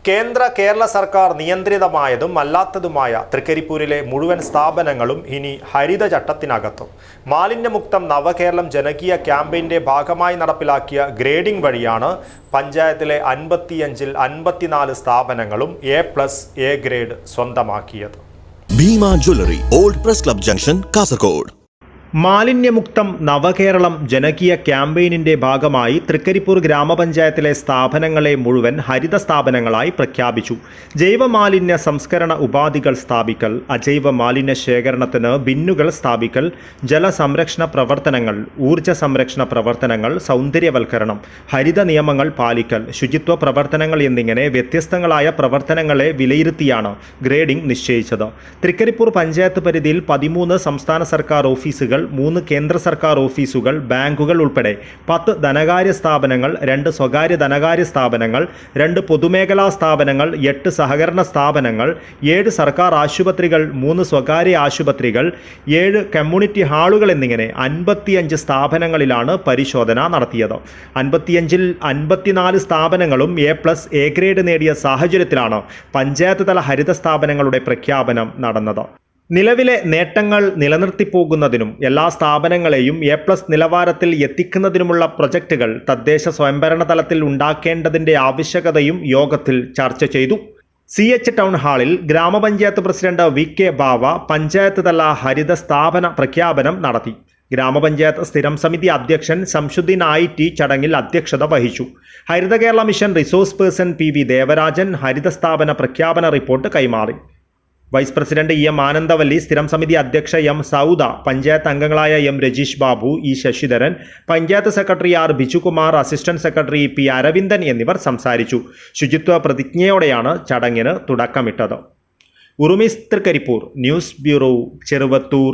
കേരള സർക്കാർ നിയന്ത്രിതമായതും അല്ലാത്തതുമായ തൃക്കരിപ്പൂരിലെ മുഴുവൻ സ്ഥാപനങ്ങളും ഇനി ഹരിതചട്ടത്തിനകത്തും. മാലിന്യമുക്തം നവകേരളം ജനകീയ ക്യാമ്പയിന്റെ ഭാഗമായി നടപ്പിലാക്കിയ ഗ്രേഡിംഗ് വഴിയാണ് പഞ്ചായത്തിലെ 55-ൽ 54 സ്ഥാപനങ്ങളും A+ ഗ്രേഡ് സ്വന്തമാക്കിയത്. Bhima jewellery, old press club junction, Kasaragod. മാലിന്യമുക്തം നവകേരളം ജനകീയ ക്യാമ്പയിനിന്റെ ഭാഗമായി തൃക്കരിപ്പൂർ ഗ്രാമപഞ്ചായത്തിലെ സ്ഥാപനങ്ങളെ മുഴുവൻ ഹരിത സ്ഥാപനങ്ങളായി പ്രഖ്യാപിച്ചു. ജൈവമാലിന്യ സംസ്കരണ ഉപാധികൾ സ്ഥാപിക്കൽ, അജൈവ മാലിന്യ ശേഖരണത്തിന് ബിന്നുകൾ സ്ഥാപിക്കൽ, ജലസംരക്ഷണ പ്രവർത്തനങ്ങൾ, ഊർജ്ജ സംരക്ഷണ പ്രവർത്തനങ്ങൾ, സൗന്ദര്യവൽക്കരണം, ഹരിത നിയമങ്ങൾ പാലിക്കൽ, ശുചിത്വ പ്രവർത്തനങ്ങൾ എന്നിങ്ങനെ വ്യത്യസ്തങ്ങളായ പ്രവർത്തനങ്ങളെ വിലയിരുത്തിയാണ് ഗ്രേഡിംഗ് നിശ്ചയിച്ചത്. തൃക്കരിപ്പൂർ പഞ്ചായത്ത് പരിധിയിൽ 13 സംസ്ഥാന സർക്കാർ ഓഫീസുകൾ, 3 കേന്ദ്ര സർക്കാർ ഓഫീസുകൾ, ബാങ്കുകൾ ഉൾപ്പെടെ 10 ധനകാര്യ സ്ഥാപനങ്ങൾ, 2 സ്വകാര്യ ധനകാര്യ സ്ഥാപനങ്ങൾ, 2 പൊതുമേഖലാ സ്ഥാപനങ്ങൾ, 8 സഹകരണ സ്ഥാപനങ്ങൾ, 7 സർക്കാർ ആശുപത്രികൾ, 3 സ്വകാര്യ ആശുപത്രികൾ, 7 കമ്മ്യൂണിറ്റി ഹാളുകൾ എന്നിങ്ങനെ 55 സ്ഥാപനങ്ങളിലാണ് പരിശോധന നടത്തിയത്. 55-ൽ 54 സ്ഥാപനങ്ങളും A+ ഗ്രേഡ് നേടിയ സാഹചര്യത്തിലാണ് പഞ്ചായത്ത് തല ഹരിത സ്ഥാപനങ്ങളുടെ പ്രഖ്യാപനം നടന്നത്. നിലവിലെ നേട്ടങ്ങൾ നിലനിർത്തിപ്പോകുന്നതിനും എല്ലാ സ്ഥാപനങ്ങളെയും A+ നിലവാരത്തിൽ എത്തിക്കുന്നതിനുമുള്ള പ്രൊജക്റ്റുകൾ തദ്ദേശ സ്വയംഭരണ തലത്തിൽ ഉണ്ടാക്കേണ്ടതിൻ്റെ ആവശ്യകതയും യോഗത്തിൽ ചർച്ച ചെയ്തു. CH ടൗൺ ഹാളിൽ ഗ്രാമപഞ്ചായത്ത് പ്രസിഡന്റ് VK ബാവ പഞ്ചായത്ത് തല ഹരിത സ്ഥാപന പ്രഖ്യാപനം നടത്തി. ഗ്രാമപഞ്ചായത്ത് സ്ഥിരം സമിതി അധ്യക്ഷൻ ശംസുദ്ദീൻ IT ചടങ്ങിൽ അധ്യക്ഷത വഹിച്ചു. Haritha Kerala mission resource person PV Devarajan ഹരിത സ്ഥാപന പ്രഖ്യാപന റിപ്പോർട്ട് കൈമാറി. വൈസ് പ്രസിഡന്റ് EM ആനന്ദവല്ലി, സ്ഥിരം സമിതി അധ്യക്ഷ M സൗദ, പഞ്ചായത്ത് അംഗങ്ങളായ M Rajeesh Babu, E Sasidharan, panchayat secretary R Bijukumar, assistant secretary P Aravindan എന്നിവർ സംസാരിച്ചു. ശുചിത്വ പ്രതിജ്ഞയോടെയാണ് ചടങ്ങിന് തുടക്കമിട്ടത്. Urumees Thrikaripur, news bureau, Cheruvathur.